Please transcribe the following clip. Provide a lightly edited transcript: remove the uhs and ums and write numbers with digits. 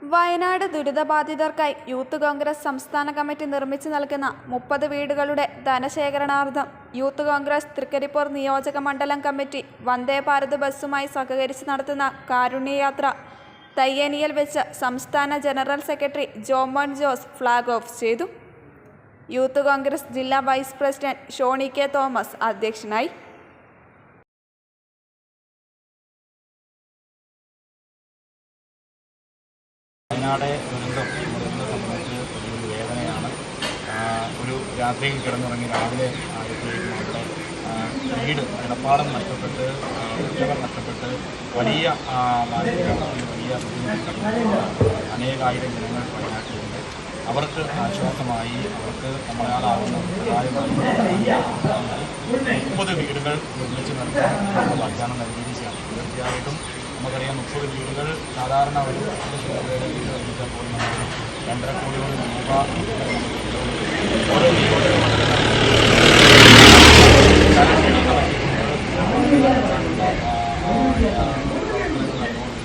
Wayanad ദുരിതബാധിതർക്കായി youth Congress സംസ്ഥാന committee നിർമ്മിച്ചു നൽകുന്ന 30 വീടുകളുടെ ധനശേഖരണാർത്ഥം യൂത്ത് കോൺഗ്രസ് തൃക്കരിപ്പൂർ നിയോജക മണ്ഡലം കമ്മിറ്റി വന്ദേ ഭാരത് ബസ്സുമായി സഹകരിച്ച് നടത്തുന്ന കാരുണ്യയാത്ര തയ്യനിയിൽ വെച്ച് സംസ്ഥാന general secretary Jomon Jose flag off ചെയ്തു. യൂത്ത് കോൺഗ്രസ് ജില്ലാ vice president Shoni K Thomas അധ്യക്ഷനായി. വയനാട് ദുരന്തം സംബന്ധിച്ച് വലിയൊരു വേദനയാണ്. ഒരു രാത്രിയിൽ കിടന്നുറങ്ങി രാവിലെ ആയപ്പോഴേക്കും അവിടെ വീട് കിടപ്പാടം നഷ്ടപ്പെട്ട് കുട്ടികൾ നഷ്ടപ്പെട്ട് വലിയ മാനസിക വലിയ ബുദ്ധിമുട്ടുകൾ അനേകായിരം ജനങ്ങൾ വയനാട്ടിലുണ്ട്. അവർക്ക് ആശ്വാസമായി അവർക്ക് നമ്മളാലാവുന്ന സഹായമായി 30 വീടുകൾ നിർമ്മിച്ച് നൽകാൻ വാഗ്ദാനം നൽകിയിരിക്കുകയാണ്. തീർച്ചയായിട്ടും നമുക്കറിയാം 30 വീടുകൾ സാധാരണ ഒരു 10 രൂപയുടെ വീട് നിർമ്മിച്ചാൽ പോലും നമുക്ക് 2.5 കോടിയോളം രൂപ ഓരോ വീടുകളുടെ